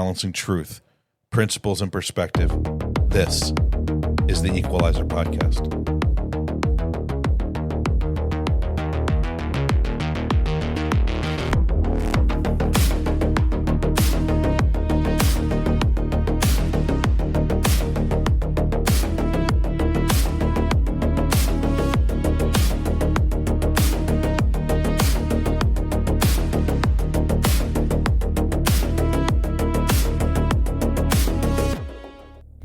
balancing truth, principles, and perspective. This is the Equalizer Podcast.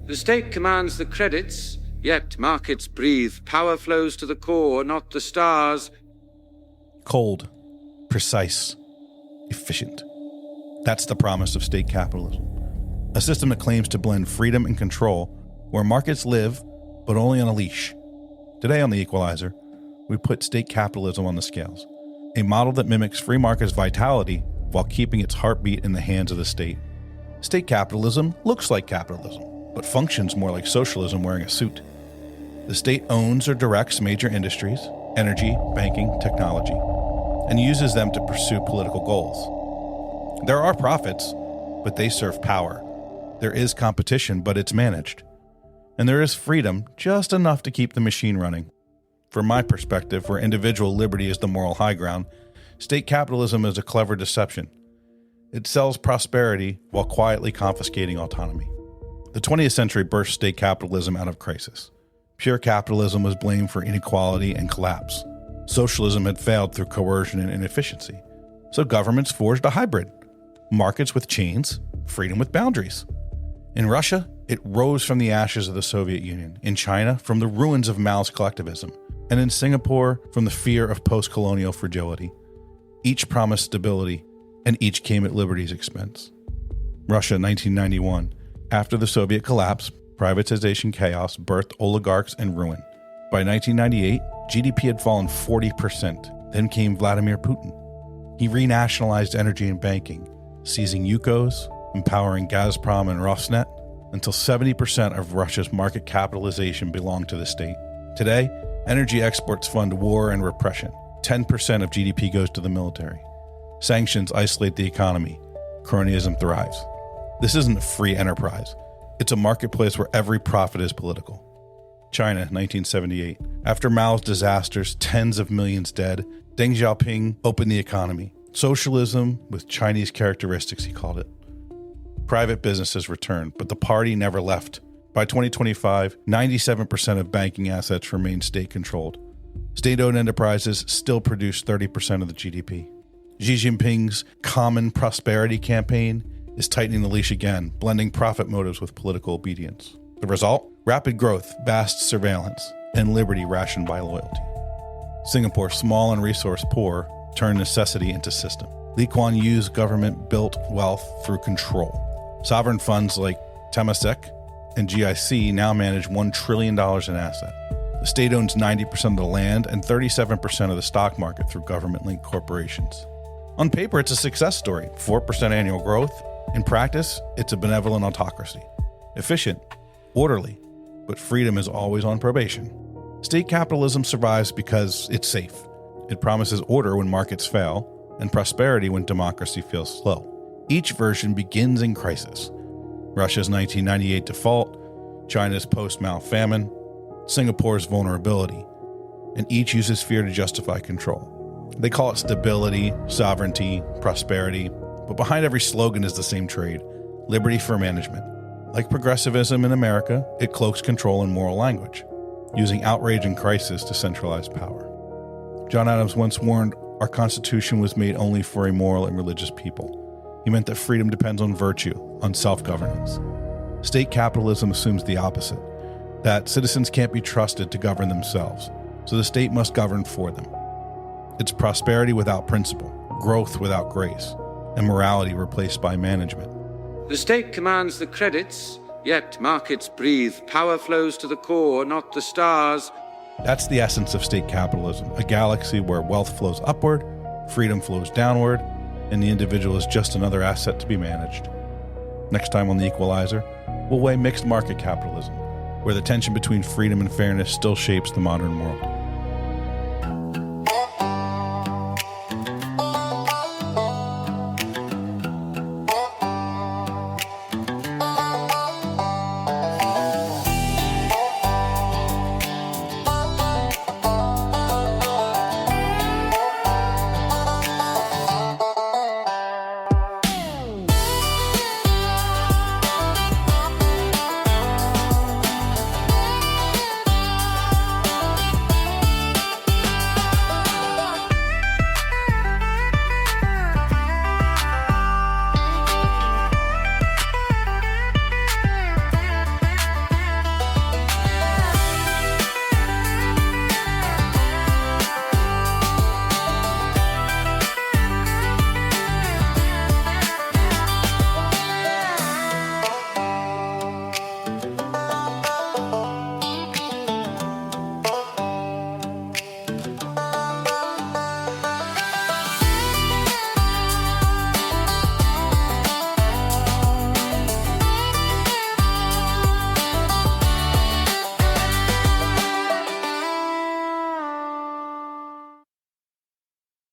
The state commands the credits, yet markets breathe. Power flows to the core, not the stars. Cold, precise, efficient. That's the promise of state capitalism. A system that claims to blend freedom and control, where markets live, but only on a leash. Today on The Equalizer, we put state capitalism on the scales. A model that mimics free market's vitality while keeping its heartbeat in the hands of the state. State capitalism looks like capitalism, but functions more like socialism wearing a suit. The state owns or directs major industries, energy, banking, technology, and uses them to pursue political goals. There are profits, but they serve power. There is competition, but it's managed. And there is freedom, just enough to keep the machine running. From my perspective, where individual liberty is the moral high ground, state capitalism is a clever deception. It sells prosperity while quietly confiscating autonomy. The 20th century burst state capitalism out of crisis. Pure capitalism was blamed for inequality and collapse. Socialism had failed through coercion and inefficiency. So governments forged a hybrid. Markets with chains, freedom with boundaries. In Russia, it rose from the ashes of the Soviet Union. In China, from the ruins of Mao's collectivism. And in Singapore, from the fear of post-colonial fragility. Each promised stability, and each came at liberty's expense. Russia, 1991. After the Soviet collapse, privatization chaos birthed oligarchs and ruin. By 1998, GDP had fallen 40%. Then came Vladimir Putin. He renationalized energy and banking, seizing Yukos, empowering Gazprom and Rosneft, until 70% of Russia's market capitalization belonged to the state. Today, energy exports fund war and repression. 10% of GDP goes to the military. Sanctions isolate the economy. Cronyism thrives. This isn't a free enterprise. It's a marketplace where every profit is political. China, 1978. After Mao's disasters, tens of millions dead, Deng Xiaoping opened the economy. Socialism with Chinese characteristics, he called it. Private businesses returned, but the party never left. By 2025, 97% of banking assets remain state-controlled. State-owned enterprises still produce 30% of the GDP. Xi Jinping's Common Prosperity campaign is tightening the leash again, blending profit motives with political obedience. The result? Rapid growth, vast surveillance, and liberty rationed by loyalty. Singapore, small and resource poor, turned necessity into system. Lee Kuan Yew's government built wealth through control. Sovereign funds like Temasek and GIC now manage $1 trillion in assets. The state owns 90% of the land and 37% of the stock market through government-linked corporations. On paper, it's a success story, 4% annual growth. In practice, it's a benevolent autocracy. Efficient, orderly, but freedom is always on probation. State capitalism survives because it's safe. It promises order when markets fail, and prosperity when democracy feels slow. Each version begins in crisis. Russia's 1998 default, China's post-Mao famine, Singapore's vulnerability, and each uses fear to justify control. They call it stability, sovereignty, prosperity, but behind every slogan is the same trade: liberty for management. Like progressivism in America, it cloaks control in moral language, using outrage and crisis to centralize power. John Adams once warned, our Constitution was made only for a moral and religious people. He meant that freedom depends on virtue, on self-governance. State capitalism assumes the opposite, that citizens can't be trusted to govern themselves, so the state must govern for them. It's prosperity without principle, growth without grace, and morality replaced by management. The state commands the credits, yet markets breathe. Power flows to the core, not the stars. That's the essence of state capitalism, a galaxy where wealth flows upward, freedom flows downward, and the individual is just another asset to be managed. Next time on The Equalizer, we'll weigh mixed market capitalism, where the tension between freedom and fairness still shapes the modern world.